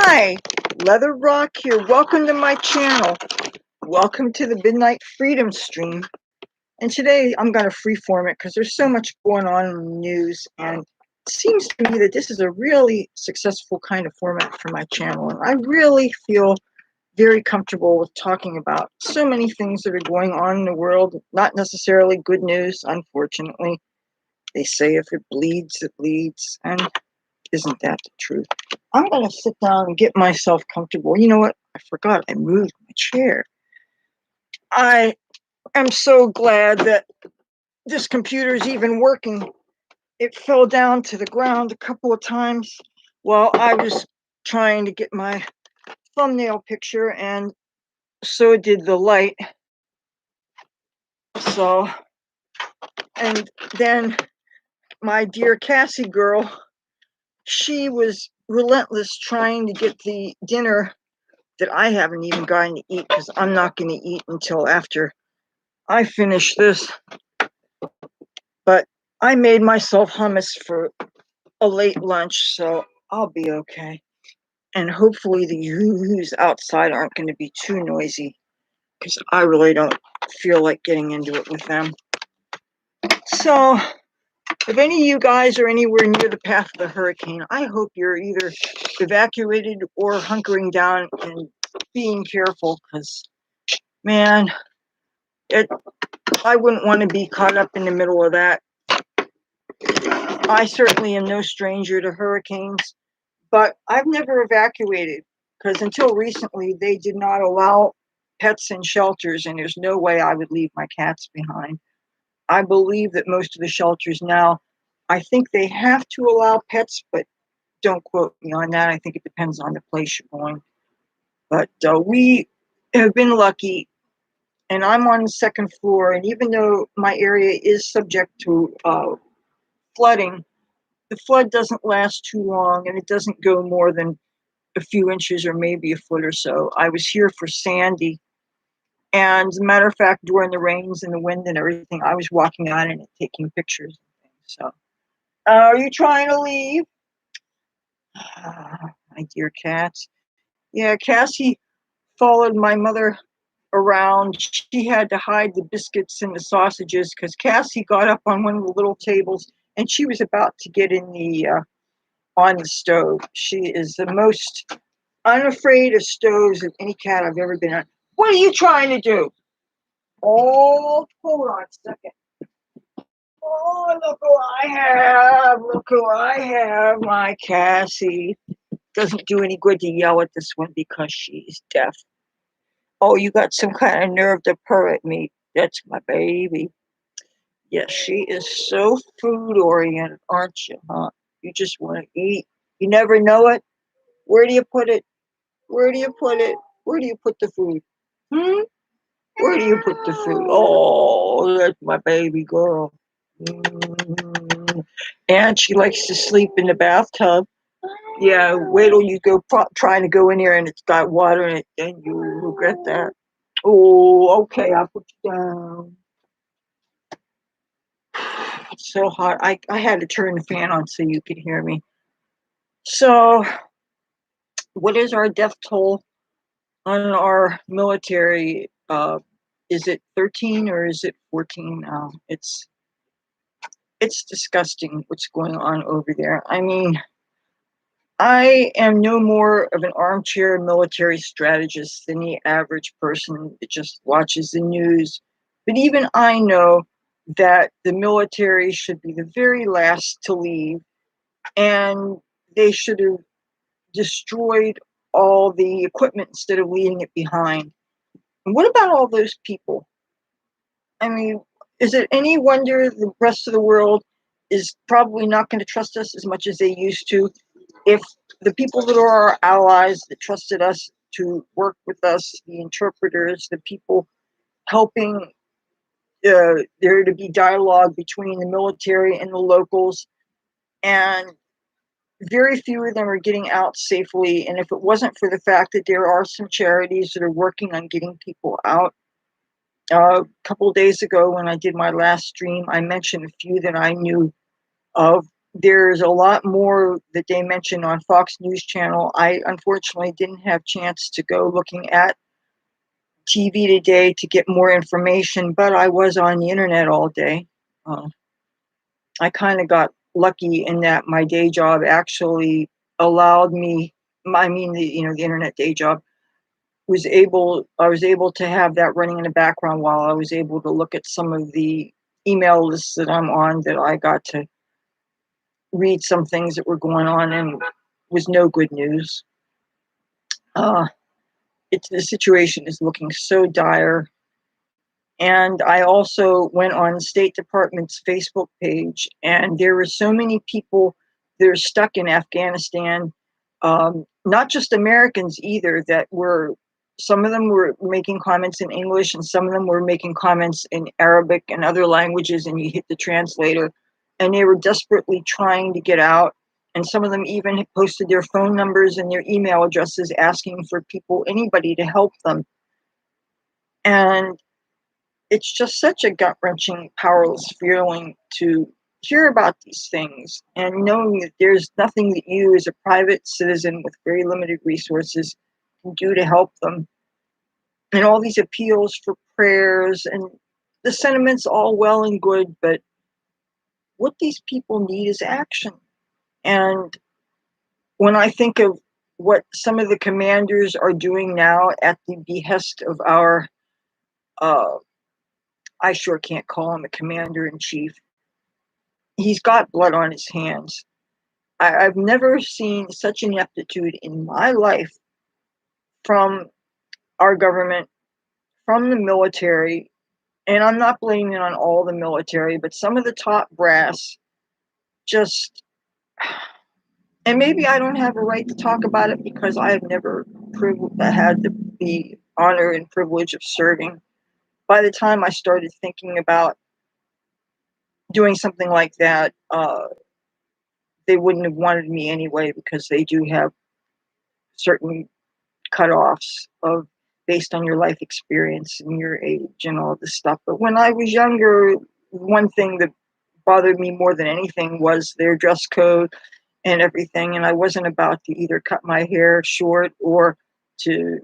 Hi, Leather Rokk here. Welcome to my channel. Welcome to the Midnight Freedom Stream. And today I'm going to freeform it because there's so much going on in the news, and it seems to me that this is a really successful kind of format for my channel. And I really feel very comfortable with talking about so many things that are going on in the world. Not necessarily good news, unfortunately. They say if it bleeds, it leads. And isn't that the truth? I'm going to sit down and get myself comfortable. You know what? I forgot I moved my chair. I am so glad that this computer is even working. It fell down to the ground a couple of times while I was trying to get my thumbnail picture, and so did the light. So, and then my dear Cassie girl, she was relentless trying to get the dinner that I haven't even gotten to eat, because I'm not going to eat until after I finish this. But I made myself hummus for a late lunch, so I'll be okay. And hopefully the yoo-hoos outside aren't going to be too noisy, because I really don't feel like getting into it with them. So if any of you guys are anywhere near the path of the hurricane, I hope you're either evacuated or hunkering down and being careful, because, man, I wouldn't want to be caught up in the middle of that. I certainly am no stranger to hurricanes, but I've never evacuated, because until recently they did not allow pets in shelters, and there's no way I would leave my cats behind. I believe that most of the shelters now, I think they have to allow pets, but don't quote me on that. I think it depends on the place you're going. But we have been lucky, and I'm on the second floor, and even though my area is subject to flooding, the flood doesn't last too long, and it doesn't go more than a few inches or maybe a foot or so. I was here for Sandy, and as a matter of fact, during the rains and the wind and everything, I was walking on it and taking pictures and things. So, are you trying to leave? My dear cats. Yeah, Cassie followed my mother around. She had to hide the biscuits and the sausages because Cassie got up on one of the little tables and she was about to get in the on the stove. She is the most unafraid of stoves of any cat I've ever been on. What are you trying to do? Oh, hold on a second. Oh, look who I have. Look who I have. My Cassie. Doesn't do any good to yell at this one because she's deaf. Oh, you got some kind of nerve to purr at me. That's my baby. Yes, she is so food oriented, aren't you, huh? You just want to eat. You never know it. Where do you put it? Where do you put it? Where do you put the food? Where do you put the food? Oh, that's my baby girl. And she likes to sleep in the bathtub. Yeah, wait till you go trying to go in there and it's got water in it, then you regret that. Oh, okay, I'll put you down. It's so hot. I had to turn the fan on so you could hear me. So, what is our death toll on our military? Is it 13 or is it 14 now? It's disgusting what's going on over there. I mean, I am no more of an armchair military strategist than the average person that just watches the news. But even I know that the military should be the very last to leave, and they should have destroyed all the equipment instead of leaving it behind. And what about all those people? I mean, is it any wonder the rest of the world is probably not going to trust us as much as they used to? If the people that are our allies that trusted us to work with us, the interpreters, the people helping there to be dialogue between the military and the locals, and very few of them are getting out safely. And if it wasn't for the fact that there are some charities that are working on getting people out, a couple of days ago when I did my last stream, I mentioned a few that I knew of there's a lot more that they mention on Fox News Channel. I unfortunately didn't have chance to go looking at TV today to get more information, but I was on the internet all day. Uh, I kind of got lucky in that my day job actually allowed me. I mean, the internet day job I was able to have that running in the background while I was able to look at some of the email lists that I'm on, that I got to read some things that were going on, and was no good news. Uh, the situation is looking so dire. And I also went on State Department's Facebook page, and there were so many people that are stuck in Afghanistan, not just Americans either, some of them were making comments in English, and some of them were making comments in Arabic and other languages, and you hit the translator, and they were desperately trying to get out. And some of them even had posted their phone numbers and their email addresses, asking for anybody to help them. And it's just such a gut-wrenching, powerless feeling to hear about these things, and knowing that there's nothing that you as a private citizen with very limited resources can do to help them. And all these appeals for prayers, and the sentiments all well and good, but what these people need is action. And when I think of what some of the commanders are doing now at the behest of our, I sure can't call him a commander in chief. He's got blood on his hands. I've never seen such ineptitude in my life from our government, from the military. And I'm not blaming it on all the military, but some of the top brass just, and maybe I don't have a right to talk about it because I have never had the honor and privilege of serving. By the time I started thinking about doing something like that, they wouldn't have wanted me anyway, because they do have certain cutoffs of based on your life experience and your age and all this stuff. But when I was younger, one thing that bothered me more than anything was their dress code and everything. And I wasn't about to either cut my hair short or to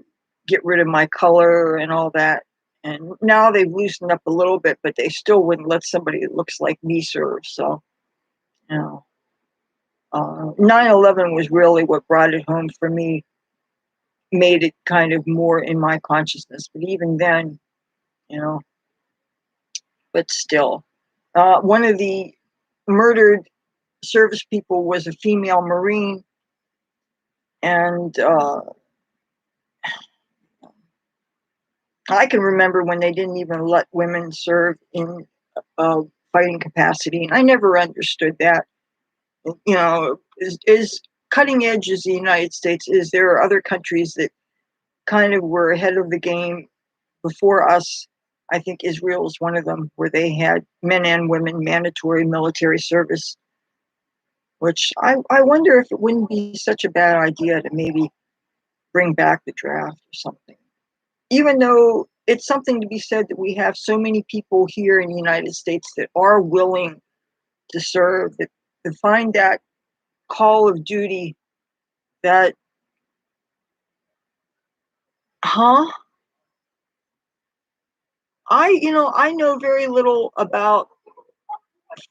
get rid of my color and all that. And now they've loosened up a little bit, but they still wouldn't let somebody that looks like me serve. So, you know, 9/11 was really what brought it home for me, made it kind of more in my consciousness. But even then, you know, but still, one of the murdered service people was a female Marine, and I can remember when they didn't even let women serve in fighting capacity, and I never understood that. You know, is cutting edge as the United States is, there are other countries that kind of were ahead of the game before us. I think Israel is one of them, where they had men and women mandatory military service, which I wonder if it wouldn't be such a bad idea to maybe bring back the draft or something. Even though it's something to be said that we have so many people here in the United States that are willing to serve, that to find that call of duty, that, huh? I know very little about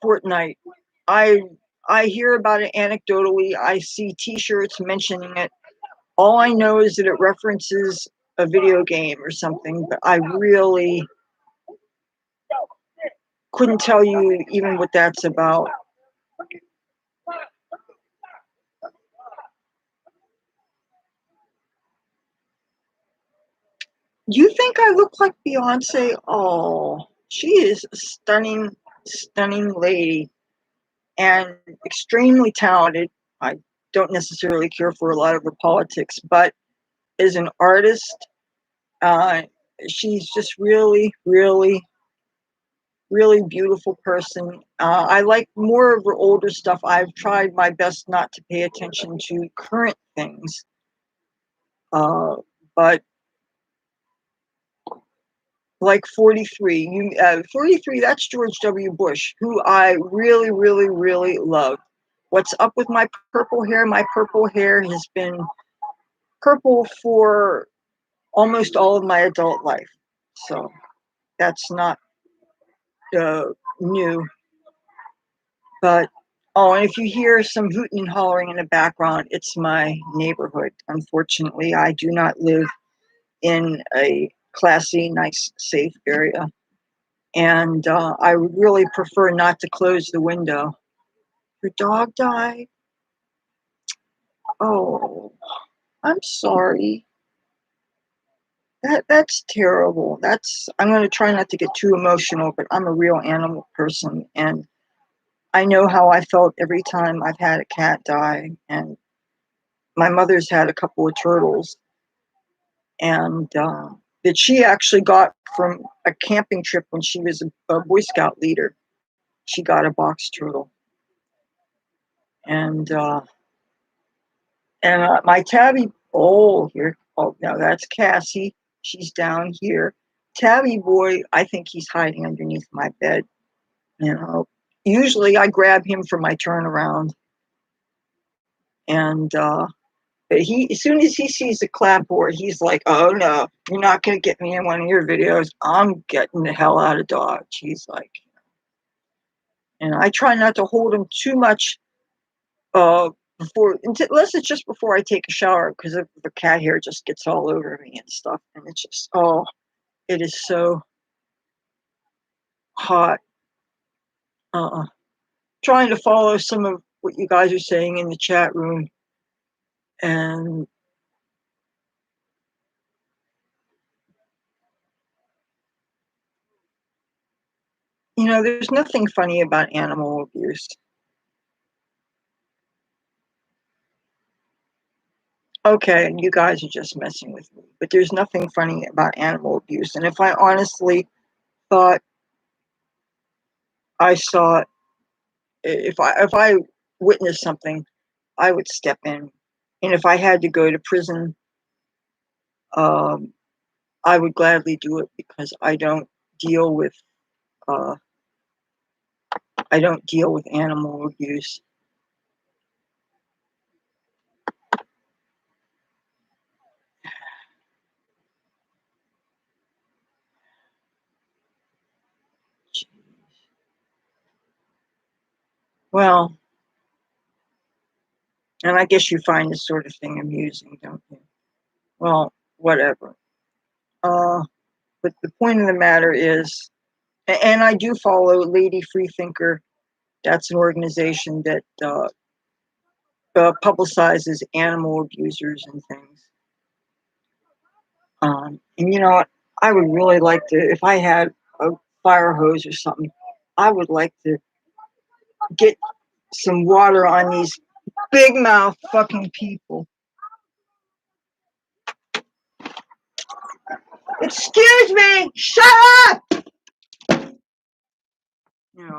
Fortnite. I I hear about it anecdotally. I see T-shirts mentioning it. All I know is that it references a video game or something, but I really couldn't tell you even what that's about. You think I look like Beyonce? Oh, she is a stunning, stunning lady, and extremely talented. I don't necessarily care for a lot of her politics, but as an artist, uh, she's just really, really, really beautiful person. I like more of her older stuff. I've tried my best not to pay attention to current things, uh, but like 43, 43, that's George W. Bush, who I really, really, really love. what's up with my purple hair? My purple hair has been purple for almost all of my adult life. So that's not new. But, oh, and if you hear some hooting and hollering in the background, it's my neighborhood. Unfortunately, I do not live in a classy, nice, safe area. And I would really prefer not to close the window. Your dog died? Oh, I'm sorry. That's terrible. I'm going to try not to get too emotional, but I'm a real animal person, and I know how I felt every time I've had a cat die. And my mother's had a couple of turtles, and that she actually got from a camping trip when she was a Boy Scout leader. She got a box turtle, and my tabby. Oh, here. Oh, now that's Cassie. She's down here. Tabby boy, I think he's hiding underneath my bed. You know, usually I grab him for my turnaround, and but as soon as he sees the clapboard, he's like, "Oh no, you're not gonna get me in one of your videos. I'm getting the hell out of Dodge." He's like, and I try not to hold him too much unless it's just before I take a shower, because the cat hair just gets all over me and stuff, and it's just it is so hot. Trying to follow some of what you guys are saying in the chat room, and there's nothing funny about animal abuse. Okay, and you guys are just messing with me, but there's nothing funny about animal abuse. And if I honestly thought I saw it, if I witnessed something, I would step in. And if I had to go to prison, um, I would gladly do it, because deal with uh, I don't deal with animal abuse. Well, and I guess you find this sort of thing amusing, don't you? Well, whatever. But the point of the matter is, and I do follow Lady Freethinker. That's an organization that publicizes animal abusers and things. And what? I would really like to, if I had a fire hose or something, I would like to get some water on these big mouth fucking people. Excuse me, shut up!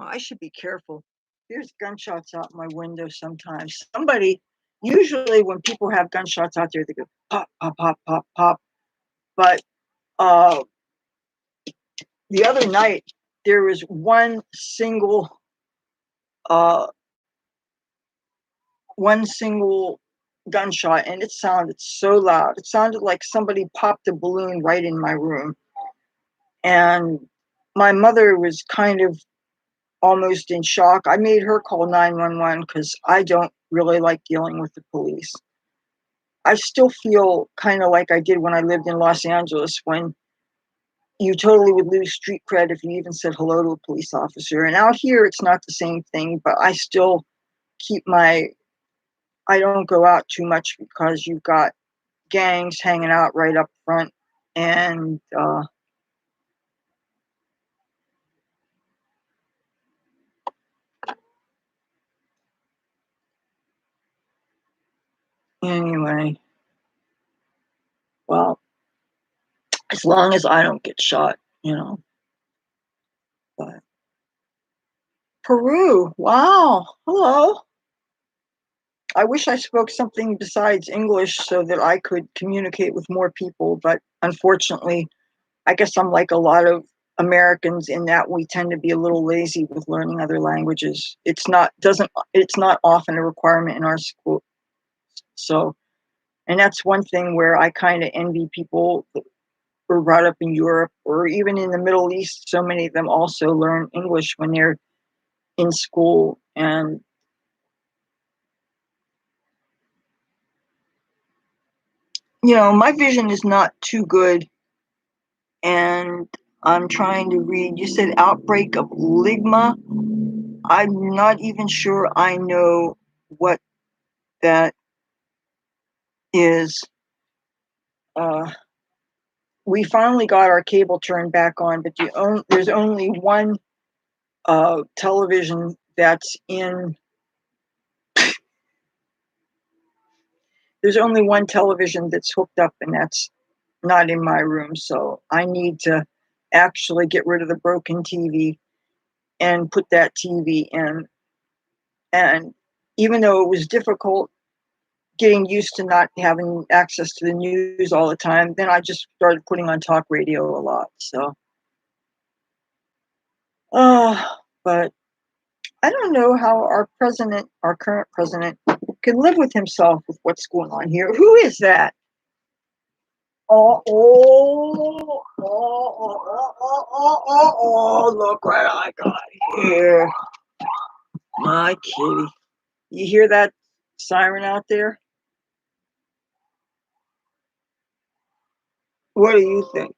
I should be careful. There's gunshots out my window sometimes. Usually when people have gunshots out there, they go pop, pop, pop, pop, pop. But the other night, there was uh, one single gunshot, and it sounded so loud. It sounded like somebody popped a balloon right in my room. And my mother was kind of almost in shock. I made her call 911 because I don't really like dealing with the police. I still feel kind of like I did when I lived in Los Angeles, when you totally would lose street cred if you even said hello to a police officer. And out here, it's not the same thing, but I still I don't go out too much, because you've got gangs hanging out right up front. And anyway, well, as long as I don't get shot. But Peru, wow, hello. I wish I spoke something besides English so that I could communicate with more people, but unfortunately, I guess I'm like a lot of Americans in that we tend to be a little lazy with learning other languages. It's not often a requirement in our school. So, and that's one thing where I kind of envy people that were brought up in Europe or even in the Middle East. So many of them also learn English when they're in school. And, my vision is not too good. And I'm trying to read, you said outbreak of ligma. I'm not even sure I know what that is. Uh, we finally got our cable turned back on, but there's only one television that's in. There's only one television that's hooked up, and that's not in my room. So I need to actually get rid of the broken TV and put that TV in. And even though it was difficult getting used to not having access to the news all the time, then I just started putting on talk radio a lot. So, but I don't know how our current president, can live with himself with what's going on here. Who is that? Look what I got here. My kitty. You hear that siren out there? What do you think?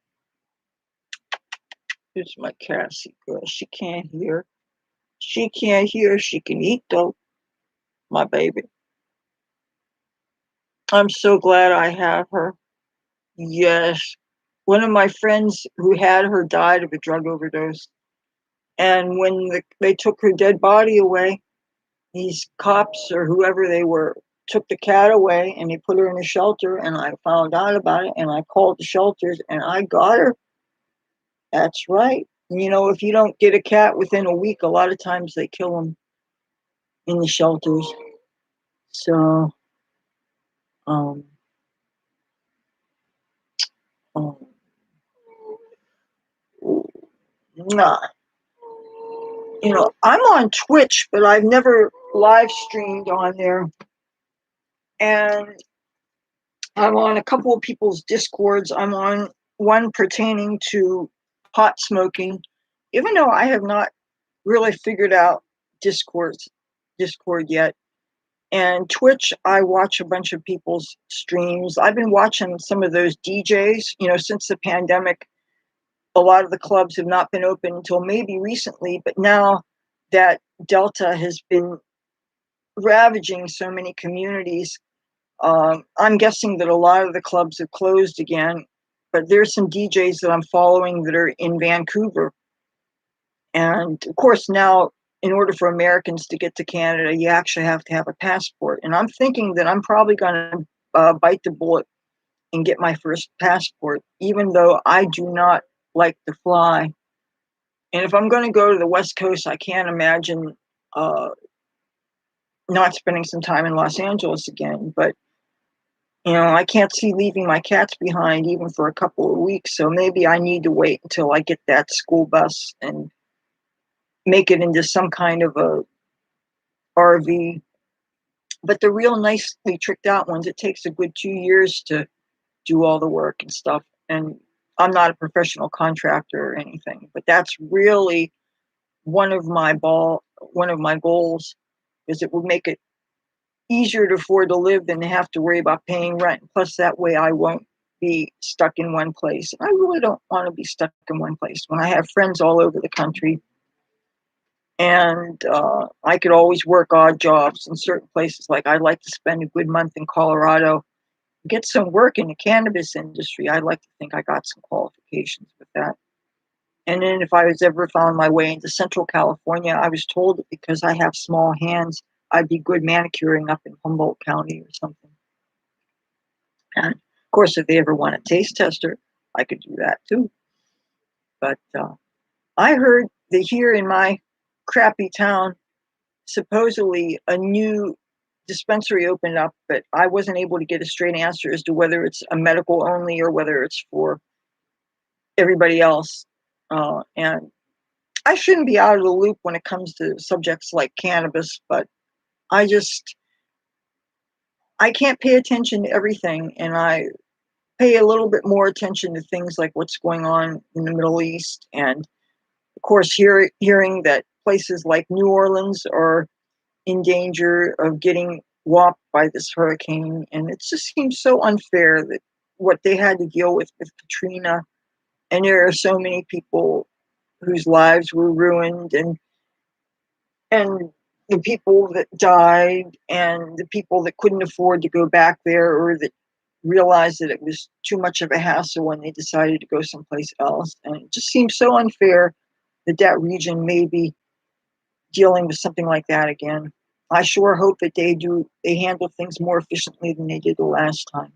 It's my Cassie girl. She can't hear. She can't hear. She can eat though, my baby. I'm so glad I have her. Yes. One of my friends who had her died of a drug overdose. And when they took her dead body away, these cops or whoever they were took the cat away and they put her in a shelter. And I found out about it and I called the shelters and I got her. That's right. If you don't get a cat within a week, a lot of times they kill them in the shelters. So, um, um nah. I'm on Twitch, but I've never live streamed on there. And I'm on a couple of people's Discords. I'm on one pertaining to pot smoking, even though I have not really figured out Discord yet. And Twitch, I watch a bunch of people's streams. I've been watching some of those DJs, since the pandemic. A lot of the clubs have not been open until maybe recently, but now that Delta has been ravaging so many communities, I'm guessing that a lot of the clubs have closed again. But there's some DJs that I'm following that are in Vancouver. And of course, now, in order for Americans to get to Canada, you actually have to have a passport. And I'm thinking that I'm probably going to bite the bullet and get my first passport, even though I do not like to fly. And if I'm going to go to the West Coast, I can't imagine not spending some time in Los Angeles again. But, I can't see leaving my cats behind even for a couple of weeks. So maybe I need to wait until I get that school bus and make it into some kind of a RV. But the real nicely tricked out ones, it takes a good 2 years to do all the work and stuff. And I'm not a professional contractor or anything, but that's really one of my goals, is it would make it easier to afford to live than to have to worry about paying rent. Plus, that way I won't be stuck in one place. I really don't want to be stuck in one place when I have friends all over the country. And I could always work odd jobs in certain places. Like I'd like to spend a good month in Colorado, get some work in the cannabis industry. I'd like to think I got some qualifications with that. And then if I was ever found my way into Central California, I was told that because I have small hands, I'd be good manicuring up in Humboldt County or something. And of course, if they ever want a taste tester, I could do that too. But I heard that here in my crappy town, supposedly a new dispensary opened up, but I wasn't able to get a straight answer as to whether it's a medical only or whether it's for everybody else. And I shouldn't be out of the loop when it comes to subjects like cannabis, but I just I can't pay attention to everything, and I pay a little bit more attention to things like what's going on in the Middle East, and of course, hearing that places like New Orleans are in danger of getting whopped by this hurricane, and it just seems so unfair that what they had to deal with Katrina, and there are so many people whose lives were ruined, and the people that died, and the people that couldn't afford to go back there, or that realized that it was too much of a hassle when they decided to go someplace else. And it just seems so unfair that that region may be dealing with something like that again. I sure hope that they handle things more efficiently than they did the last time.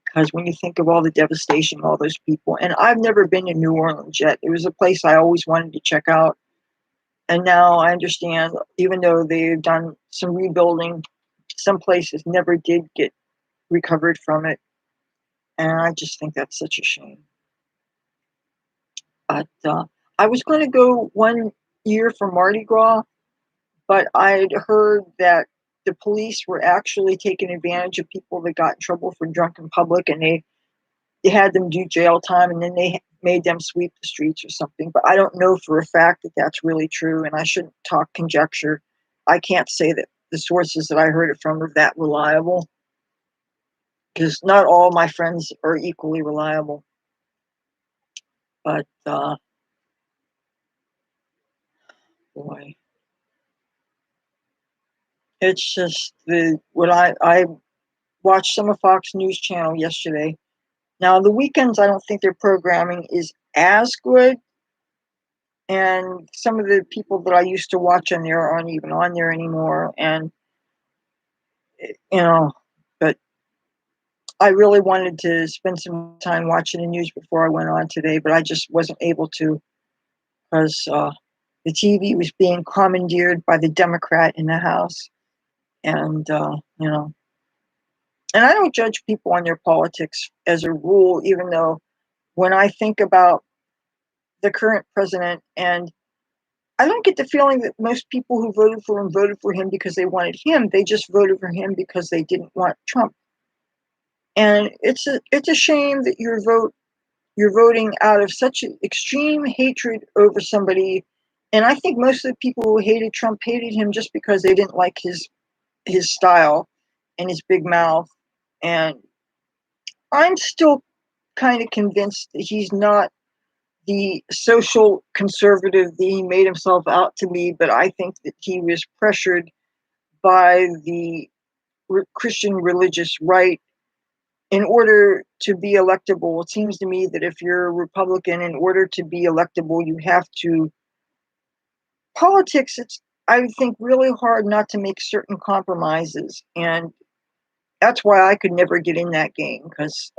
Because when you think of all the devastation, all those people, and I've never been to New Orleans yet. It was a place I always wanted to check out. And now I understand, even though they've done some rebuilding, some places never did get recovered from it. And I just think that's such a shame. But I was going to go one year for Mardi Gras, but I'd heard that the police were actually taking advantage of people that got in trouble for drunk in public, and they had them do jail time, and then they made them sweep the streets or something. But I don't know for a fact that that's really true, and I shouldn't talk conjecture. I can't say that the sources that I heard it from are that reliable, because not all my friends are equally reliable. But boy, it's just the what I watched some of Fox News Channel yesterday. Now the weekends, I don't think their programming is as good, and some of the people that I used to watch on there aren't even on there anymore. And you know, but I really wanted to spend some time watching the news before I went on today, but I just wasn't able to, because the TV was being commandeered by the Democrat in the House, and and I don't judge people on their politics as a rule, even though when I think about the current president, and I don't get the feeling that most people who voted for him because they wanted him. They just voted for him because they didn't want Trump. And it's a shame that you're voting out of such extreme hatred over somebody. And I think most of the people who hated Trump hated him just because they didn't like his style and his big mouth. And I'm still kind of convinced that he's not the social conservative that he made himself out to be, but I think that he was pressured by the Christian religious right in order to be electable. It seems to me that if you're a Republican, in order to be electable, you have to. Politics, it's, I think, really hard not to make certain compromises. And that's why I could never get in that game, because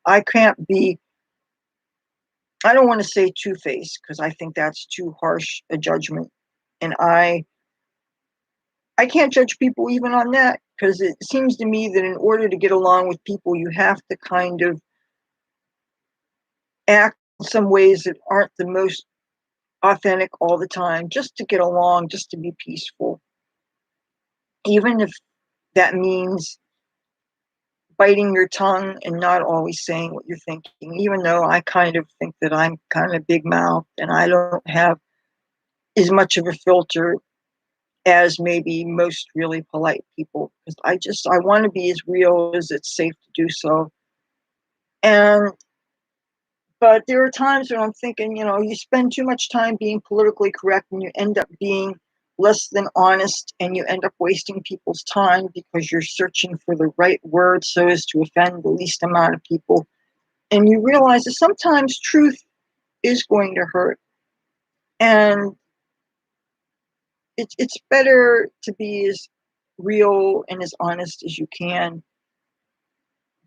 I can't be, I don't want to say two-faced, because I think that's too harsh a judgment. And I can't judge people even on that, because it seems to me that in order to get along with people, you have to kind of act in some ways that aren't the most authentic all the time, just to get along, just to be peaceful. Even if that means biting your tongue and not always saying what you're thinking, even though I kind of think that I'm kind of big mouth and I don't have as much of a filter as maybe most really polite people, because I want to be as real as it's safe to do so. And but there are times when I'm thinking, you spend too much time being politically correct and you end up being less than honest, and you end up wasting people's time because you're searching for the right word so as to offend the least amount of people. And you realize that sometimes truth is going to hurt. And it's better to be as real and as honest as you can.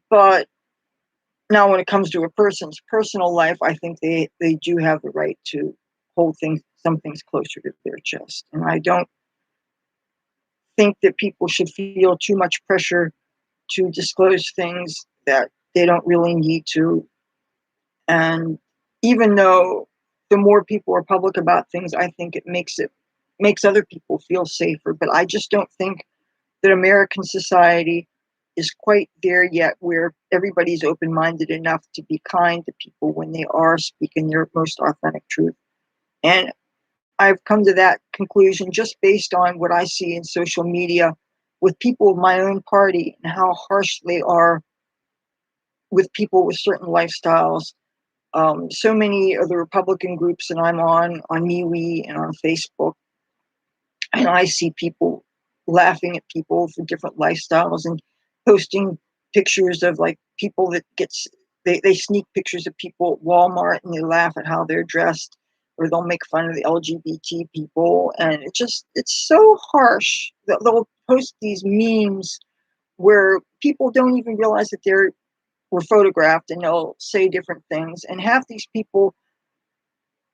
But now, when it comes to a person's personal life, I think they do have the right to hold some things closer to their chest. And I don't think that people should feel too much pressure to disclose things that they don't really need to. And even though the more people are public about things, I think it makes other people feel safer. But I just don't think that American society is quite there yet, where everybody's open-minded enough to be kind to people when they are speaking their most authentic truth. And I've come to that conclusion just based on what I see in social media with people of my own party and how harsh they are with people with certain lifestyles. So many of the Republican groups that I'm on MeWe and on Facebook, and I see people laughing at people for different lifestyles and posting pictures of like people that they sneak pictures of people at Walmart and they laugh at how they're dressed, or they'll make fun of the LGBT people, and it's so harsh. They'll post these memes where people don't even realize that they're were photographed, and they'll say different things, and half these people,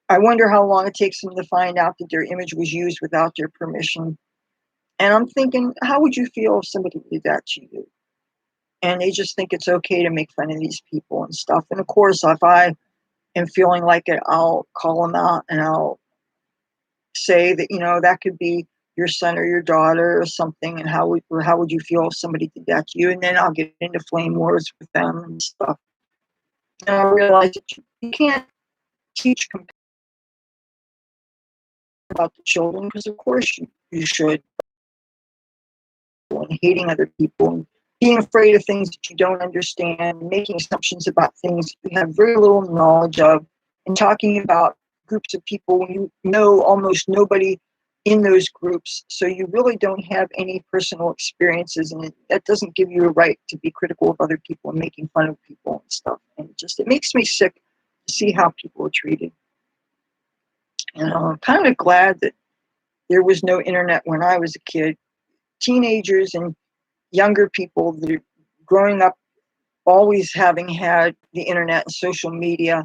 I wonder how long it takes them to find out that their image was used without their permission. And I'm thinking, how would you feel if somebody did that to you? And they just think it's okay to make fun of these people and stuff. And of course, if I am feeling like it, I'll call them out and I'll say that, that could be your son or your daughter or something. And how would you feel if somebody did that to you? And then I'll get into flame wars with them and stuff. And I realize that you can't teach about the children, because of course you should, and hating other people and being afraid of things that you don't understand, making assumptions about things you have very little knowledge of, and talking about groups of people when you know almost nobody in those groups, so you really don't have any personal experiences, and that doesn't give you a right to be critical of other people and making fun of people and stuff. And it makes me sick to see how people are treated. And I'm kind of glad that there was no internet when I was a kid. Teenagers and younger people that are growing up always having had the internet and social media,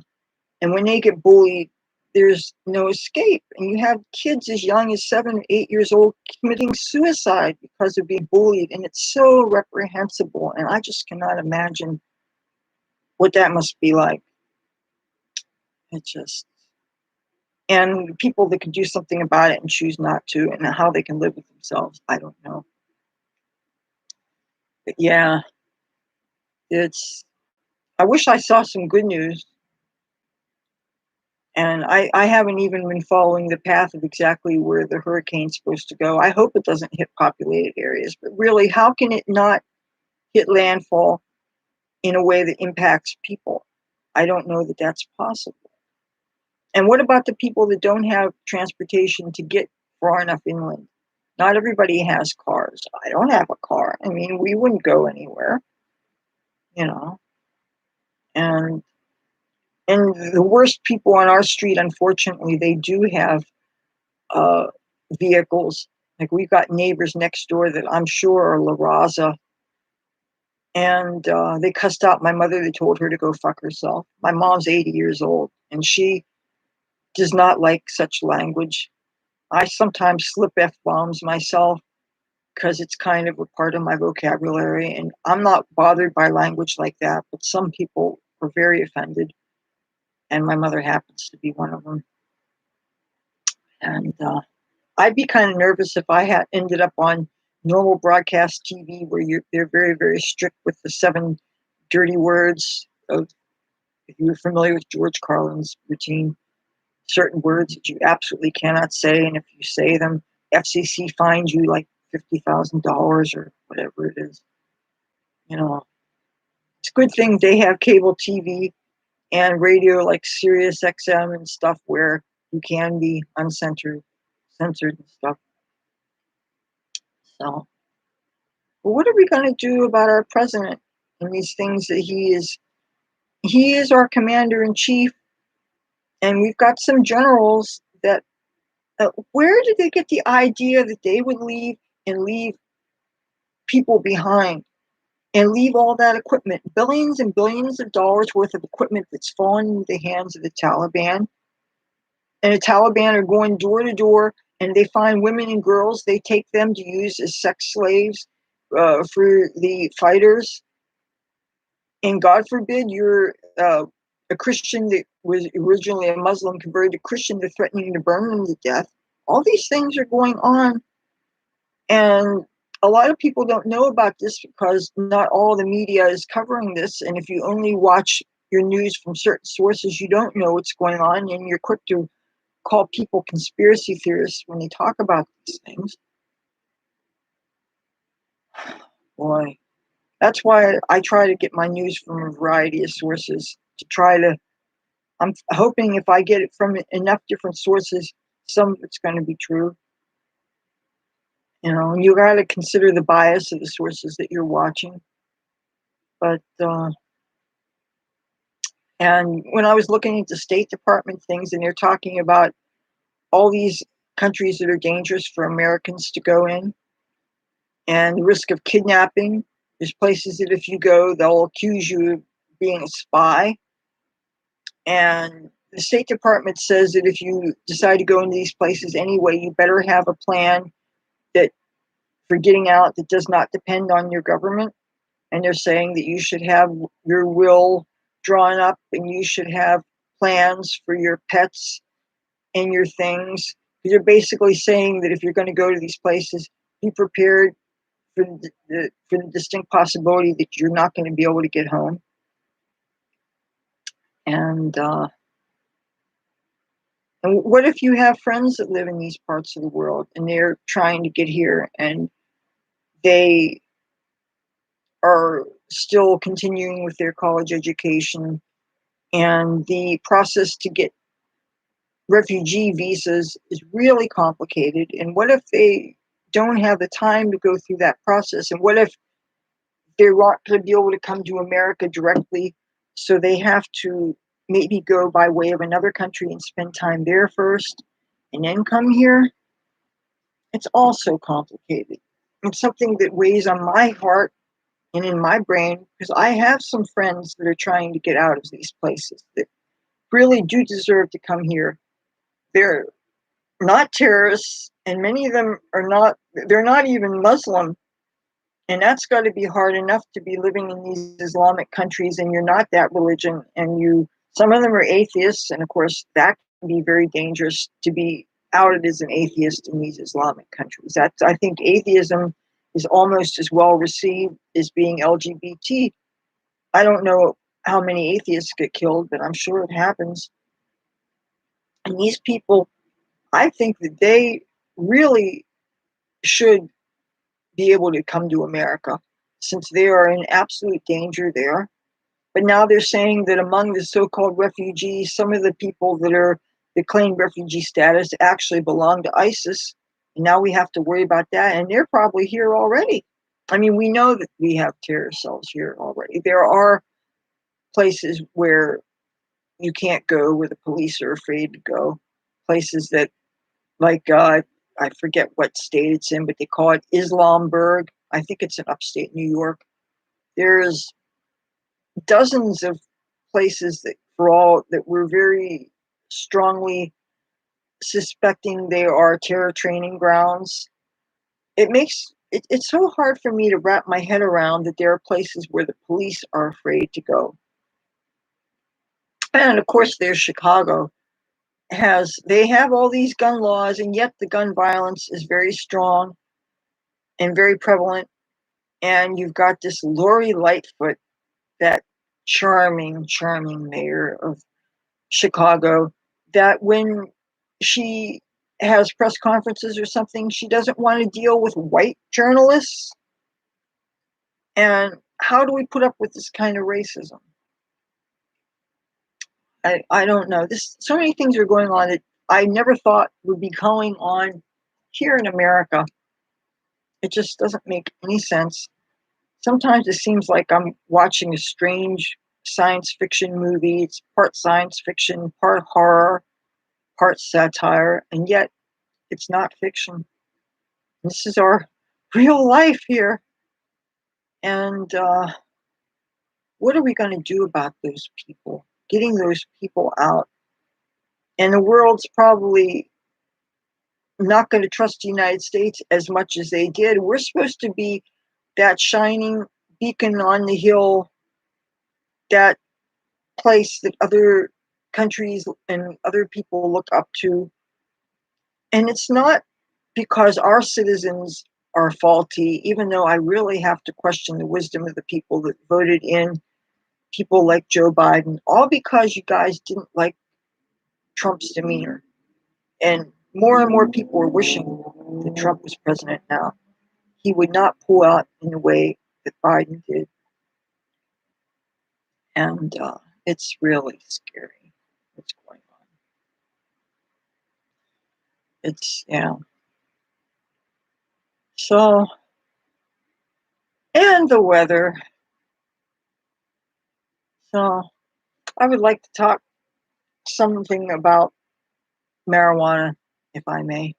and when they get bullied, there's no escape. And you have kids as young as 7 or 8 years old committing suicide because of being bullied, and it's so reprehensible. And I just cannot imagine what that must be like. It just and people that can do something about it and choose not to, and how they can live with themselves, I don't know. But yeah, it's I wish I saw some good news. And I haven't even been following the path of exactly where the hurricane's supposed to go. I hope it doesn't hit populated areas, but really, how can it not hit landfall in a way that impacts people? I don't know that that's possible. And what about the people that don't have transportation to get far enough inland? Not everybody has cars. I don't have a car. I mean, we wouldn't go anywhere, you know. And and the worst people on our street, unfortunately, they do have uh, vehicles. Like, we've got neighbors next door that I'm sure are La Raza, and they cussed out my mother. They told her to go fuck herself. My mom's 80 years old, and she does not like such language. I sometimes slip F-bombs myself because it's kind of a part of my vocabulary, and I'm not bothered by language like that, but some people are very offended, and my mother happens to be one of them. And I'd be kind of nervous if I had ended up on normal broadcast TV, where they're very, very strict with the 7 dirty words of, if you're familiar with George Carlin's routine, certain words that you absolutely cannot say, and if you say them, FCC fines you like $50,000 or whatever it is. You know, it's a good thing they have cable TV and radio like Sirius XM and stuff, where you can be censored and stuff. So, but what are we going to do about our president and these things that he is our commander in chief, and we've got some generals that where did they get the idea that they would leave people behind, and leave all that equipment, billions and billions of dollars worth of equipment that's fallen into the hands of the Taliban, and the Taliban are going door to door, and they find women and girls, they take them to use as sex slaves for the fighters. And God forbid you're a Christian that was originally a Muslim converted to Christian, they're threatening to burn them to death. All these things are going on, and a lot of people don't know about this because not all the media is covering this. And if you only watch your news from certain sources, you don't know what's going on, and you're quick to call people conspiracy theorists when they talk about these things. Boy, that's why I try to get my news from a variety of sources to try to. I'm hoping if I get it from enough different sources, some of it's going to be true. You know, you got to consider the bias of the sources that you're watching. But and when I was looking into State Department things, and they're talking about all these countries that are dangerous for Americans to go in, and the risk of kidnapping. There's places that if you go, they'll accuse you of being a spy. And the State Department says that if you decide to go into these places anyway, you better have a plan that for getting out that does not depend on your government. And they're saying that you should have your will drawn up, and you should have plans for your pets and your things. They're basically saying that if you're going to go to these places, be prepared for the distinct possibility that you're not going to be able to get home. And what if you have friends that live in these parts of the world and they're trying to get here, and they are still continuing with their college education, and the process to get refugee visas is really complicated? And what if they don't have the time to go through that process? And what if they're not going to be able to come to America directly, so they have to maybe go by way of another country and spend time there first and then come here? It's all so complicated. It's something that weighs on my heart and in my brain, because I have some friends that are trying to get out of these places that really do deserve to come here. They're not terrorists, and many of them are not, they're not even Muslim. And that's got to be hard enough to be living in these Islamic countries and you're not that religion, and some of them are atheists, and of course that can be very dangerous to be outed as an atheist in these Islamic countries. I think atheism is almost as well received as being LGBT. I don't know how many atheists get killed, but I'm sure it happens. And these people, I think that they really should be able to come to America, since they are in absolute danger there. But now they're saying that among the so-called refugees, some of the people that claim refugee status actually belong to ISIS. And now we have to worry about that. And they're probably here already. I mean, we know that we have terror cells here already. There are places where you can't go, where the police are afraid to go. Places that, like, I forget what state it's in, but they call it Islamburg. I think it's in upstate New York. There's dozens of places that, for all that we're very strongly suspecting they are terror training grounds. It's so hard for me to wrap my head around that there are places where the police are afraid to go. And of course, there's Chicago. They have all these gun laws, and yet the gun violence is very strong and very prevalent. And you've got this Lori Lightfoot, that charming mayor of Chicago, that when she has press conferences or something, she doesn't want to deal with white journalists. And how do we put up with this kind of racism? I don't know. So many things are going on that I never thought would be going on here in America. It just doesn't make any sense. Sometimes it seems like I'm watching a strange science fiction movie. It's part science fiction, part horror, part satire, and yet it's not fiction. This is our real life here. And what are we going to do about those people? Getting those people out. And the world's probably not going to trust the United States as much as they did. We're supposed to be that shining beacon on the hill, that place that other countries and other people look up to. And it's not because our citizens are faulty, even though I really have to question the wisdom of the people that voted in people like Joe Biden, all because you guys didn't like Trump's demeanor. And more people are wishing that Trump was president now. He would not pull out in the way that Biden did. And it's really scary what's going on. Yeah. So, and the weather. So, I would like to talk something about marijuana, if I may.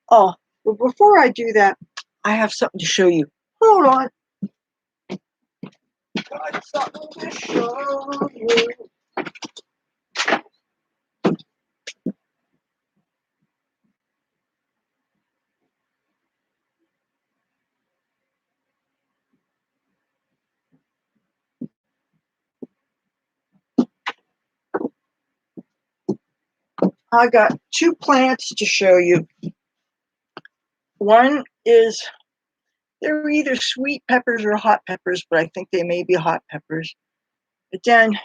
Oh, but before I do that, I have something to show you. Hold on. Got something to show you. I got two plants to show you. One is, they're either sweet peppers or hot peppers, but I think they may be hot peppers. But then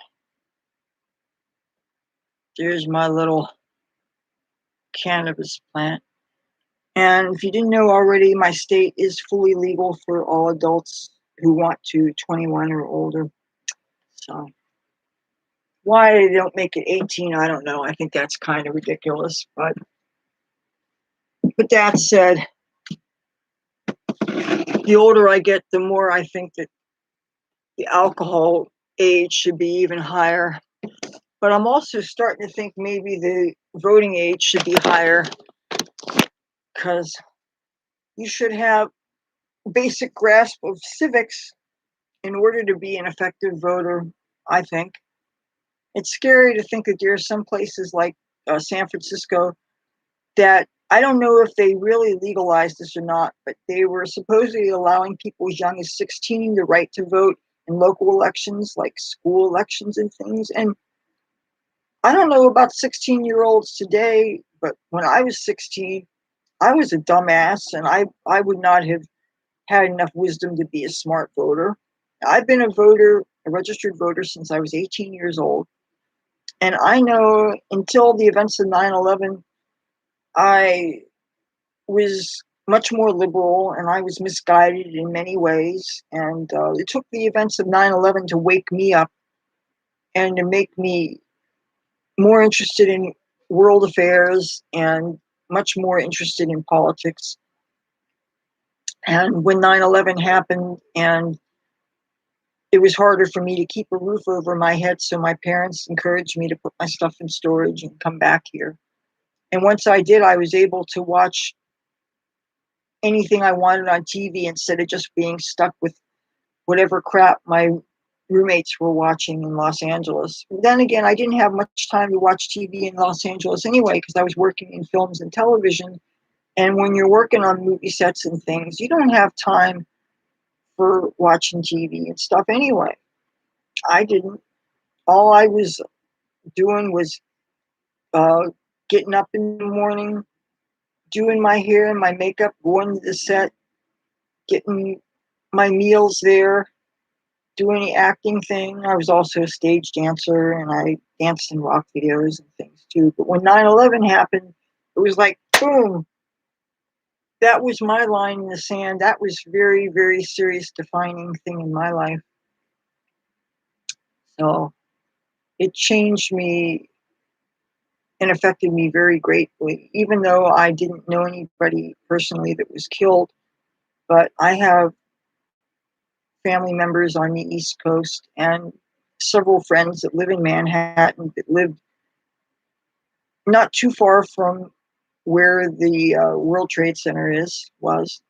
there's my little cannabis plant. And if you didn't know already, my state is fully legal for all adults who want to, 21 or older. So why they don't make it 18, I don't know. I think that's kind of ridiculous. But with that said, the older I get, the more I think that the alcohol age should be even higher. But I'm also starting to think maybe the voting age should be higher, because you should have basic grasp of civics in order to be an effective voter, I think. It's scary to think that there are some places like San Francisco that I don't know if they really legalized this or not, but they were supposedly allowing people as young as 16 the right to vote in local elections, like school elections and things. And I don't know about 16-year-olds today, but when I was 16, I was a dumbass, and I would not have had enough wisdom to be a smart voter. I've been a voter, a registered voter, since I was 18 years old. And I know until the events of 9/11, I was much more liberal, and I was misguided in many ways. And it took the events of 9/11 to wake me up and to make me more interested in world affairs and much more interested in politics. And when 9/11 happened, and it was harder for me to keep a roof over my head, so my parents encouraged me to put my stuff in storage and come back here. And once I did, I was able to watch anything I wanted on TV instead of just being stuck with whatever crap my roommates were watching in Los Angeles. Then again, I didn't have much time to watch TV in Los Angeles anyway, because I was working in films and television. And when you're working on movie sets and things, you don't have time for watching TV and stuff anyway. I didn't. All I was doing was uh, getting up in the morning, doing my hair and my makeup, going to the set, getting my meals there, doing the acting thing. I was also a stage dancer, and I danced in rock videos and things too. But when 9/11 happened, it was like, boom, that was my line in the sand. That was very, very serious defining thing in my life. So it changed me and affected me very greatly, even though I didn't know anybody personally that was killed. But I have family members on the East Coast and several friends that live in Manhattan that lived not too far from where the World Trade Center was.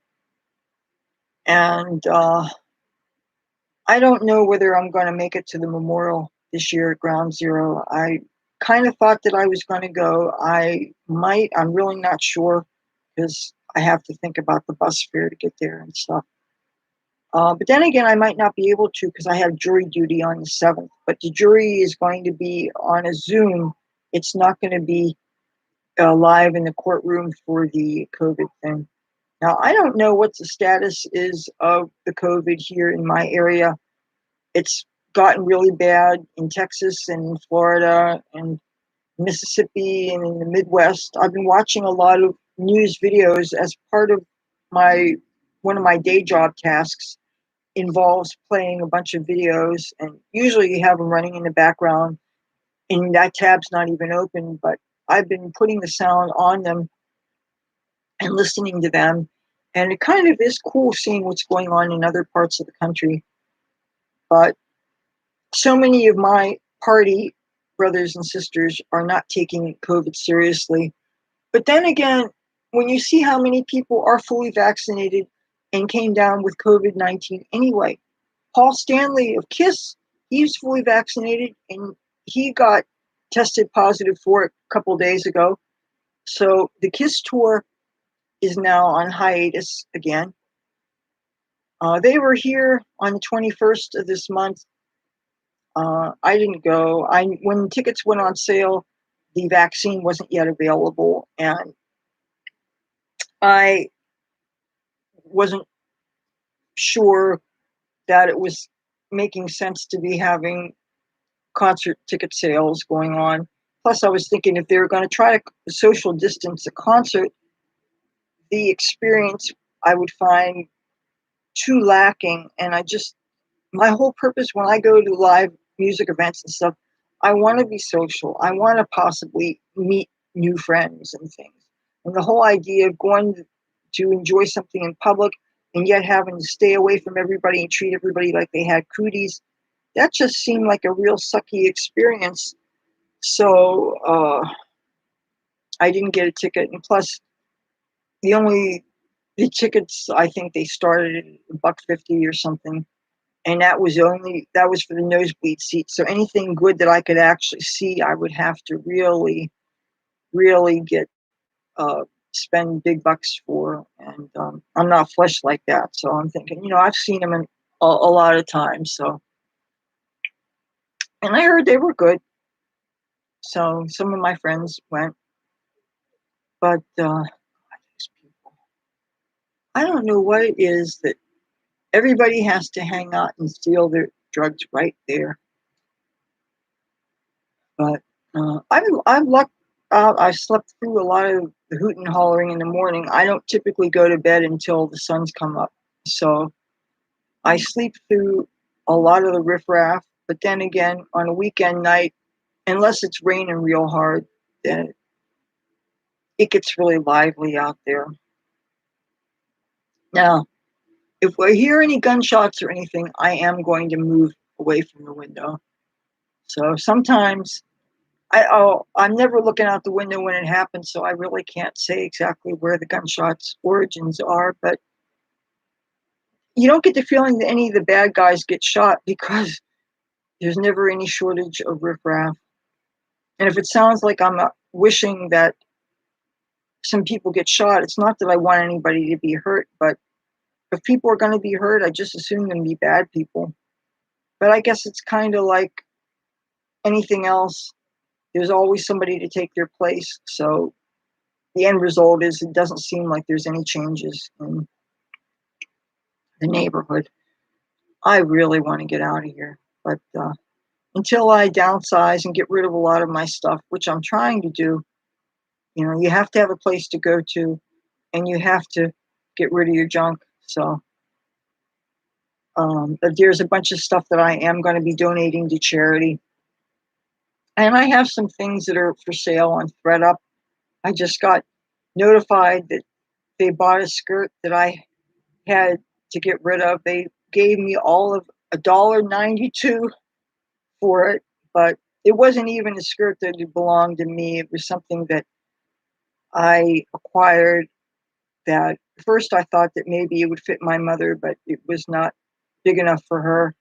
And I don't know whether I'm going to make it to the memorial this year at Ground Zero. I kind of thought that I was going to go. I might. I'm really not sure, because I have to think about the bus fare to get there and stuff. But then again, I might not be able to, because I have jury duty on the 7th. But the jury is going to be on a Zoom It's not going to be live in the courtroom for the COVID thing. Now, I don't know what the status is of the COVID here in my area. It's gotten really bad in Texas and in Florida and Mississippi and in the Midwest. I've been watching a lot of news videos as part of my one of my day job tasks involves playing a bunch of videos, and usually you have them running in the background and that tab's not even open, but I've been putting the sound on them and listening to them, and it kind of is cool seeing what's going on in other parts of the country. But so many of my party brothers and sisters are not taking COVID seriously. But then again, when you see how many people are fully vaccinated and came down with COVID-19 anyway, Paul Stanley of KISS, he's fully vaccinated and he got tested positive for it a couple days ago. So the KISS tour is now on hiatus again. They were here on the 21st of this month. I didn't go. When tickets went on sale, the vaccine wasn't yet available, and I wasn't sure that it was making sense to be having concert ticket sales going on. Plus, I was thinking if they were going to try to social distance a concert, the experience I would find too lacking. And my whole purpose when I go to live music events and stuff, I want to be social. I want to possibly meet new friends and things. And the whole idea of going to enjoy something in public and yet having to stay away from everybody and treat everybody like they had cooties, that just seemed like a real sucky experience. So I didn't get a ticket. And plus, the tickets, I think they started at $1.50 or something. And that was for the nosebleed seat. So anything good that I could actually see, I would have to really, really spend big bucks for. And I'm not flesh like that. So I'm thinking, I've seen them a lot of times. So, and I heard they were good. So some of my friends went, but these people, I don't know what it is that everybody has to hang out and steal their drugs right there. But I've lucked out. I slept through a lot of the hoot and hollering in the morning. I don't typically go to bed until the sun's come up, so I sleep through a lot of the riffraff. But then again, on a weekend night, unless it's raining real hard, then it gets really lively out there. Now, if I hear any gunshots or anything, I am going to move away from the window. So sometimes I'm never looking out the window when it happens, so I really can't say exactly where the gunshots' origins are. But you don't get the feeling that any of the bad guys get shot because there's never any shortage of riffraff. And if it sounds like I'm wishing that some people get shot, it's not that I want anybody to be hurt, but if people are going to be hurt, I just assume them to be bad people. But I guess it's kind of like anything else. There's always somebody to take their place. So the end result is it doesn't seem like there's any changes in the neighborhood. I really want to get out of here. But until I downsize and get rid of a lot of my stuff, which I'm trying to do, you have to have a place to go to and you have to get rid of your junk. So but there's a bunch of stuff that I am going to be donating to charity. And I have some things that are for sale on ThreadUp. I just got notified that they bought a skirt that I had to get rid of. They gave me all of $1.92 for it, but it wasn't even a skirt that belonged to me. It was something that I acquired that first I thought that maybe it would fit my mother, but it was not big enough for her.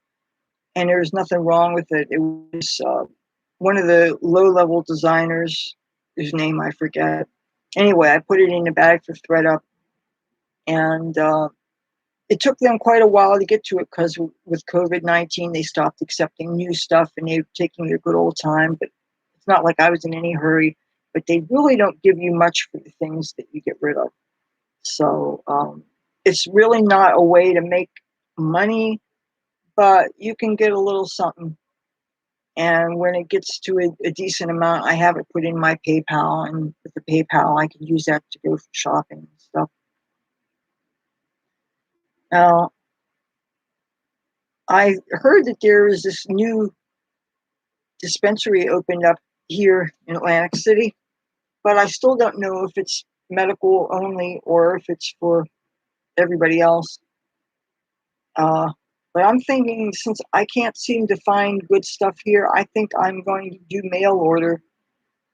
And there was nothing wrong with it. It was one of the low-level designers, whose name I forget. Anyway, I put it in a bag for ThreadUp, and it took them quite a while to get to it because with COVID-19, they stopped accepting new stuff and they were taking their good old time. But It's not like I was in any hurry, but they really don't give you much for the things that you get rid of. So it's really not a way to make money, but you can get a little something. And when it gets to a decent amount, I have it put in my PayPal, and with the PayPal, I can use that to go for shopping and stuff. Now, I heard that there is this new dispensary opened up here in Atlantic City, but I still don't know if it's medical only or if it's for everybody else. Uh, but I'm thinking, since I can't seem to find good stuff here, I think I'm going to do mail order.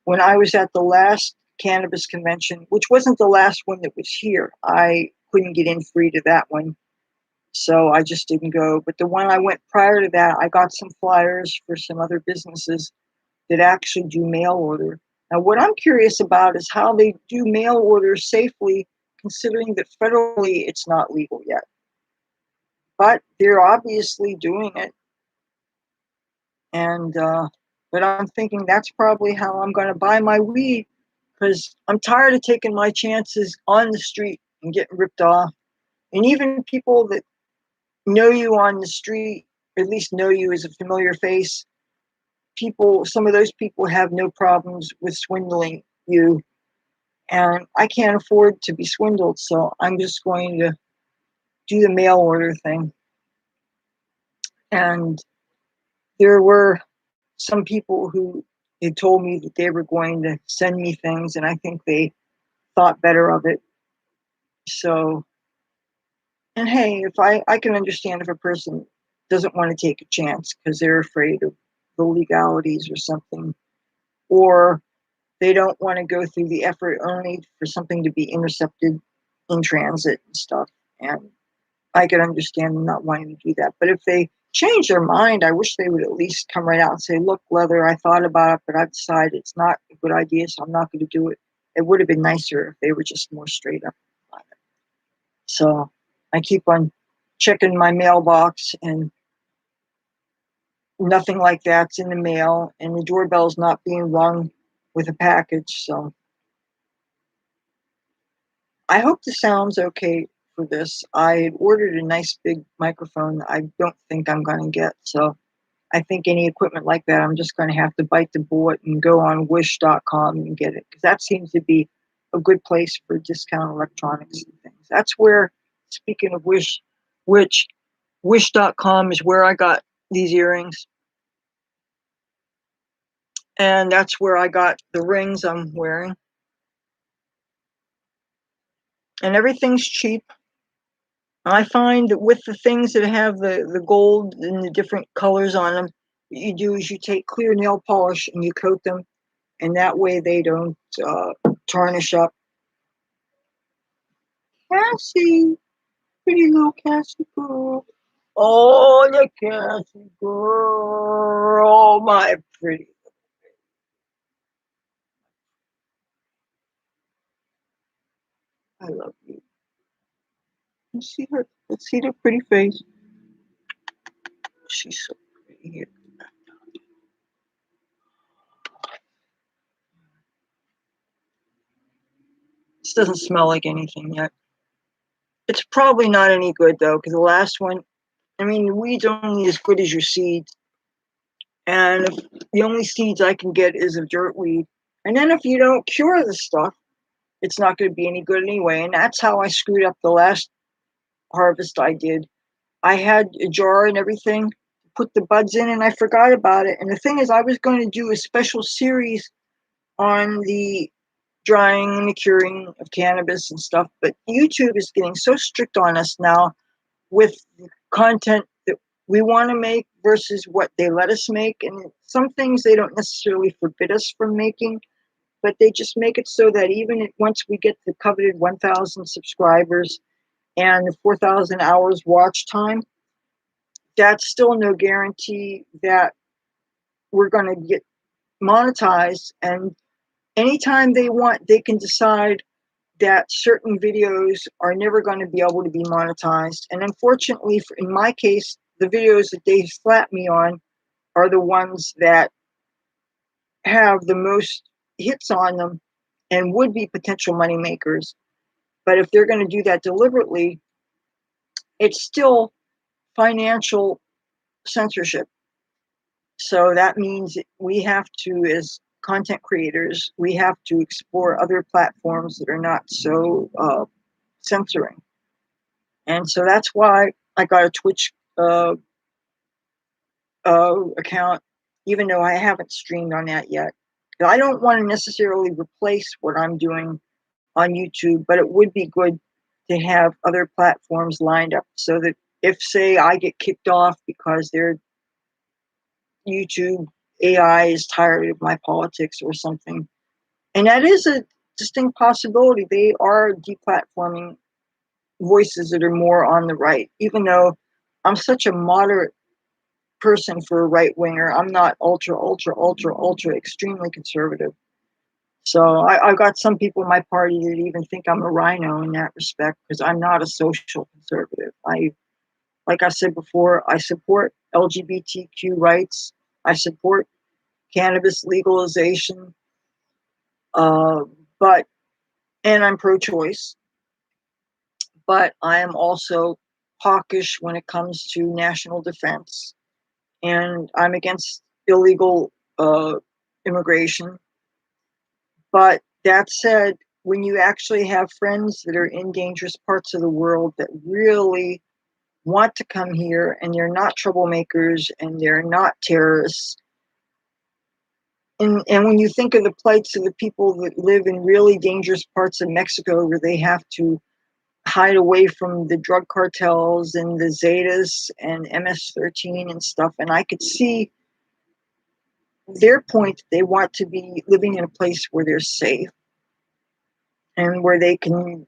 When I was at the last cannabis convention, which wasn't the last one that was here, I couldn't get in free to that one, so I just didn't go. But the one I went prior to that, I got some flyers for some other businesses that actually do mail order. Now, what I'm curious about is how they do mail order safely, considering that federally it's not legal yet. But they're obviously doing it. And, but I'm thinking that's probably how I'm going to buy my weed, because I'm tired of taking my chances on the street and getting ripped off. And even people that know you on the street, or at least know you as a familiar face, some of those people have no problems with swindling you. And I can't afford to be swindled, so I'm just going to do the mail order thing. And there were some people who had told me that they were going to send me things, and I think they thought better of it. So, and hey, if I can understand if a person doesn't want to take a chance because they're afraid of the legalities or something, or they don't want to go through the effort only for something to be intercepted in transit and stuff. And I could understand them not wanting to do that. But if they change their mind, I wish they would at least come right out and say, look, Leather, I thought about it, but I've decided it's not a good idea, so I'm not going to do it. It would have been nicer if they were just more straight up about it. So I keep on checking my mailbox, and nothing like that's in the mail, and the doorbell's not being rung with a package. So I hope the sound's okay for this. I had ordered a nice big microphone I don't think I'm going to get. So I think any equipment like that, I'm just going to have to bite the bullet and go on wish.com and get it, because that seems to be a good place for discount electronics and things. That's where, speaking of wish.com is where I got these earrings. And that's where I got the rings I'm wearing. And everything's cheap. I find that with the things that have the gold and the different colors on them, what you do is you take clear nail polish and you coat them, and that way they don't tarnish up. Cassie, pretty little Cassie girl. Oh, the Cassie girl, oh, my pretty. I love you. Let's see her. Let's see the pretty face. She's so pretty here. This doesn't smell like anything yet. It's probably not any good though, because the last one, I mean, the weed's only as good as your seeds. And if the only seeds I can get is of dirt weed. And then if you don't cure the stuff, it's not going to be any good anyway. And that's how I screwed up the last harvest I did. I had a jar and everything, put the buds in, and I forgot about it. And the thing is, I was going to do a special series on the drying and the curing of cannabis and stuff, but YouTube is getting so strict on us now with the content that we want to make versus what they let us make. And some things they don't necessarily forbid us from making, but they just make it so that even once we get the coveted 1,000 subscribers and the 4,000 hours watch time, that's still no guarantee that we're going to get monetized. And anytime they want, they can decide that certain videos are never going to be able to be monetized. And unfortunately, in my case, the videos that they slap me on are the ones that have the most hits on them and would be potential money makers. But if they're going to do that deliberately, it's still financial censorship. So that means we have to, as content creators, we have to explore other platforms that are not so censoring. And so that's why I got a Twitch account, even though I haven't streamed on that yet. I don't want to necessarily replace what I'm doing on YouTube, but it would be good to have other platforms lined up so that if, say, I get kicked off because their YouTube AI is tired of my politics or something, and that is a distinct possibility, they are deplatforming voices that are more on the right, even though I'm such a moderate person for a right winger. I'm not ultra, ultra, ultra, ultra extremely conservative. So I've got some people in my party that even think I'm a rhino in that respect because I'm not a social conservative. Like I said before, I support LGBTQ rights. I support cannabis legalization, uh, but and I'm pro-choice. But I am also hawkish when it comes to national defense, and I'm against illegal immigration. But that said, when you actually have friends that are in dangerous parts of the world that really want to come here and they're not troublemakers and they're not terrorists, and when you think of the plights of the people that live in really dangerous parts of Mexico where they have to hide away from the drug cartels and the Zetas and MS-13 and stuff, and I could see their point. They want to be living in a place where they're safe and where they can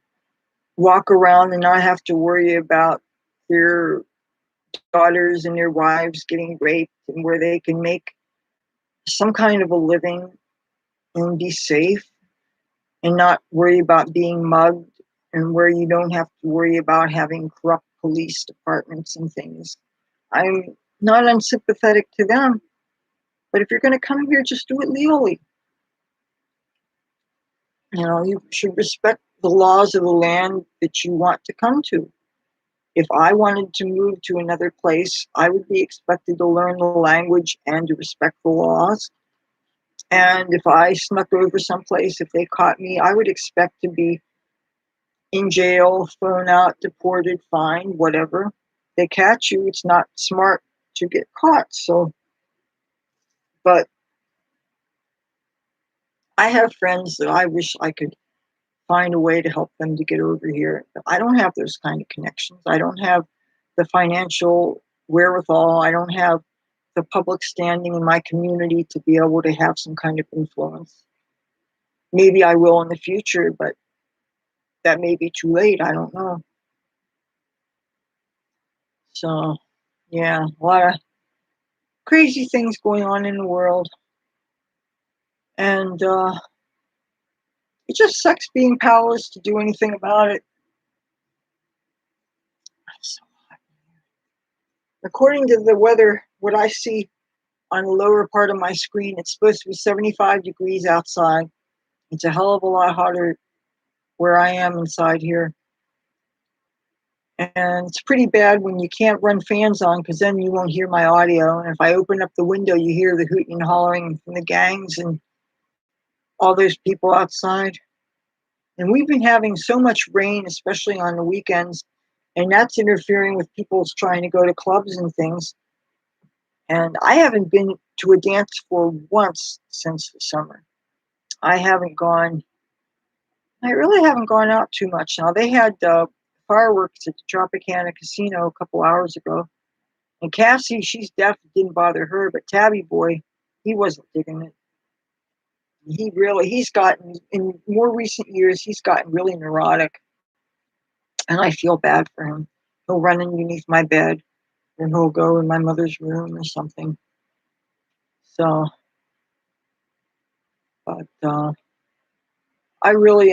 walk around and not have to worry about their daughters and their wives getting raped, and where they can make some kind of a living and be safe and not worry about being mugged, and where you don't have to worry about having corrupt police departments and things. I'm not unsympathetic to them, but if you're going to come here, just do it legally. You know, you should respect the laws of the land that you want to come to. If I wanted to move to another place, I would be expected to learn the language and to respect the laws. And if I snuck over someplace, if they caught me, I would expect to be in jail, thrown out, deported, fined, whatever. They catch you, it's not smart to get caught. So, but I have friends that I wish I could find a way to help them to get over here. But I don't have those kind of connections. I don't have the financial wherewithal. I don't have the public standing in my community to be able to have some kind of influence. Maybe I will in the future, but that may be too late. I don't know. So, yeah, a lot of crazy things going on in the world. And it just sucks being powerless to do anything about it. So, according to the weather, what I see on the lower part of my screen, it's supposed to be 75 degrees outside. It's a hell of a lot hotter where I am inside here. And it's pretty bad when you can't run fans on because then you won't hear my audio. And if I open up the window, you hear the hooting and hollering from the gangs and all those people outside. And we've been having so much rain, especially on the weekends, and that's interfering with people's trying to go to clubs and things. And I haven't been to a dance floor once since the summer. I haven't gone, I really haven't gone out too much now. They had fireworks at the Tropicana Casino a couple hours ago. And Cassie, she's deaf, it didn't bother her, but Tabby boy, he wasn't digging it. He's gotten, in more recent years, he's gotten really neurotic. And I feel bad for him. He'll run underneath my bed, and he'll go in my mother's room or something. So, but I'm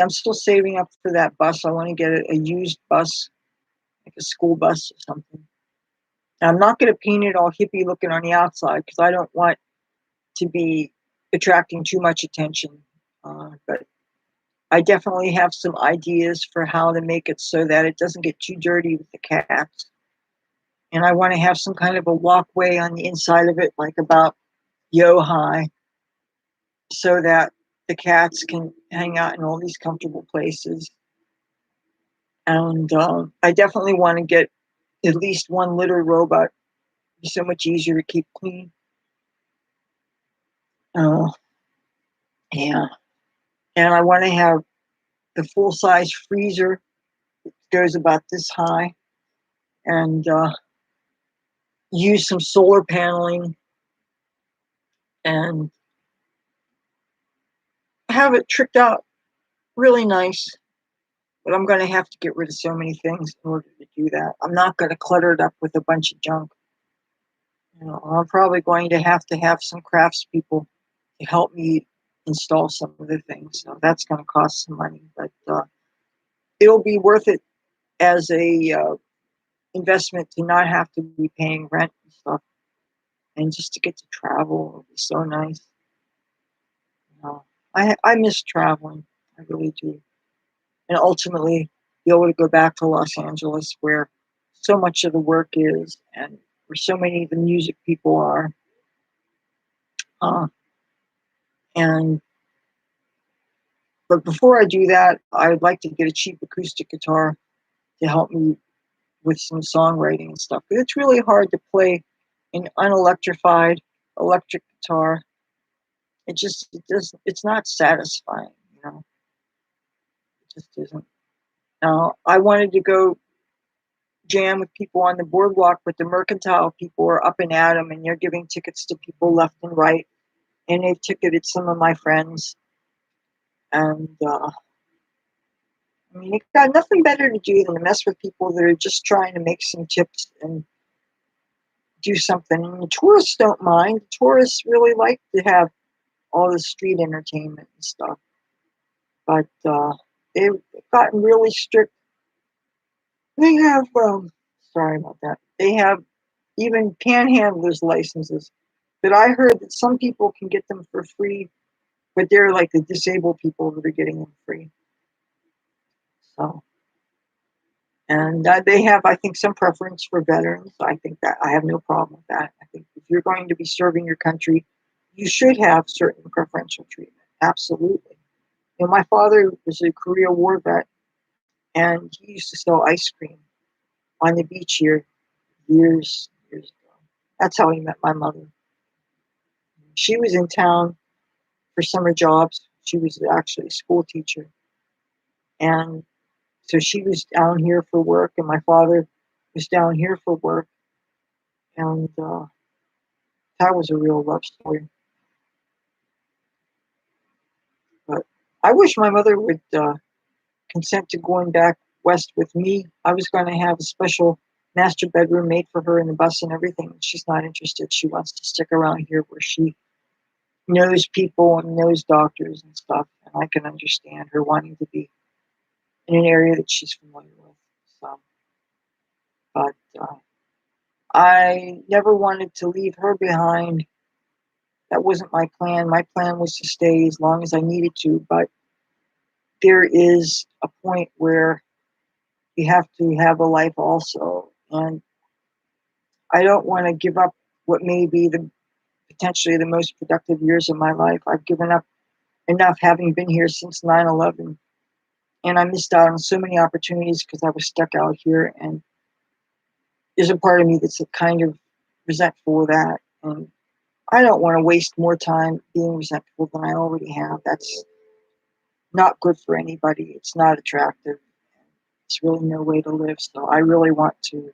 still saving up for that bus. I want to get a used bus, like a school bus or something. And I'm not going to paint it all hippie looking on the outside because I don't want to be attracting too much attention. But I definitely have some ideas for how to make it so that it doesn't get too dirty with the cats. And I want to have some kind of a walkway on the inside of it, like about yo high, so that the cats can hang out in all these comfortable places. And I definitely want to get at least one litter robot. It's so much easier to keep clean. Uh, yeah. And I want to have the full size freezer that goes about this high, and use some solar paneling and have it tricked out really nice. But I'm going to have to get rid of so many things in order to do that. I'm not going to clutter it up with a bunch of junk. I'm probably going to have some craftspeople to help me install some of the things. So that's going to cost some money, but it'll be worth it as a investment to not have to be paying rent and stuff, and just to get to travel. It'll be so nice. I miss traveling. I really do. And ultimately, be able to go back to Los Angeles, where so much of the work is, and where so many of the music people are. Uh, and But before I do that, I would like to get a cheap acoustic guitar to help me with some songwriting and stuff. But it's really hard to play an unelectrified electric guitar. It's not satisfying, It just isn't. Now, I wanted to go jam with people on the boardwalk, but the mercantile people are up and at 'em, and they're giving tickets to people left and right. And they've ticketed some of my friends. And I mean, you've got nothing better to do than to mess with people that are just trying to make some tips and do something. And the tourists don't mind. The tourists really like to have all the street entertainment and stuff. But they've gotten really strict. They have, sorry about that. They have even panhandlers licenses. But I heard that some people can get them for free, but they're like the disabled people that are getting them free. So, and they have, I think, some preference for veterans. I think that I have no problem with that. I think if you're going to be serving your country, you should have certain preferential treatment. Absolutely. My father was a Korea War vet, and he used to sell ice cream on the beach here years ago. That's how he met my mother. She was in town for summer jobs. She was actually a school teacher. And so she was down here for work, and my father was down here for work. And that was a real love story. But I wish my mother would consent to going back west with me. I was going to have a special master bedroom made for her in the bus and everything. She's not interested. She wants to stick around here where she knows people and knows doctors and stuff. And I can understand her wanting to be in an area that she's familiar with. So, but I never wanted to leave her behind. That wasn't my plan. My plan was to stay as long as I needed to. But there is a point where you have to have a life also. And I don't want to give up what may be the potentially the most productive years of my life. I've given up enough having been here since 9/11, and I missed out on so many opportunities because I was stuck out here. And there's a part of me that's kind of resentful of that. And I don't want to waste more time being resentful than I already have. That's not good for anybody. It's not attractive. It's really no way to live. So I really want to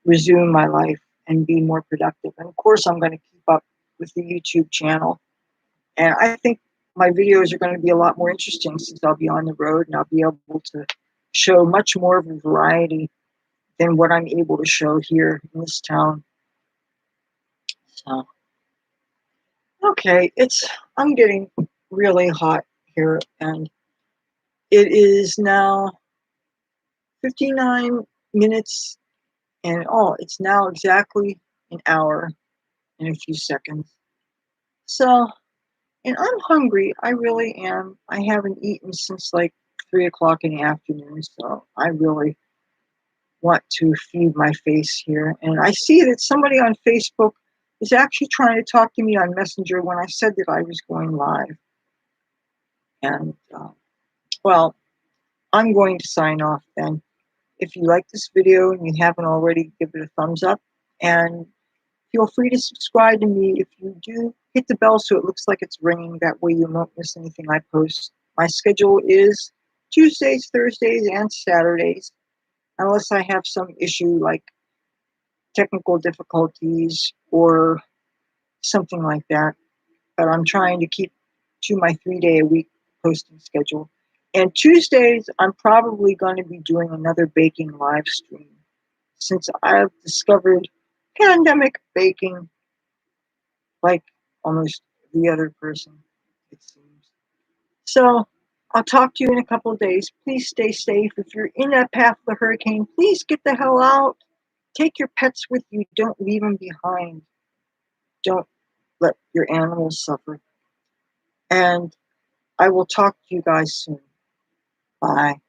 resume my life and be more productive. And of course, I'm going to keep up with the YouTube channel. And I think my videos are going to be a lot more interesting since I'll be on the road, and I'll be able to show much more of a variety than what I'm able to show here in this town. So, okay, I'm getting really hot here, and it is now 59 minutes, and it's now exactly an hour and a few seconds. So And I'm hungry. I really am. I haven't eaten since like 3 o'clock in the afternoon, so I really want to feed my face here. And I see that somebody on Facebook is actually trying to talk to me on Messenger when I said that I was going live. And, well, I'm going to sign off then. If you like this video and you haven't already, give it a thumbs up. And feel free to subscribe to me. If you do, hit the bell so it looks like it's ringing. That way you won't miss anything I post. My schedule is Tuesdays, Thursdays, and Saturdays, unless I have some issue like technical difficulties or something like that. But I'm trying to keep to my 3 day a week posting schedule. And Tuesdays, I'm probably going to be doing another baking live stream since I've discovered pandemic baking like almost the other person, it seems. So I'll talk to you in a couple of days. Please stay safe. If you're in that path of the hurricane, please get the hell out. Take your pets with you. Don't leave them behind. Don't let your animals suffer. And I will talk to you guys soon. Bye.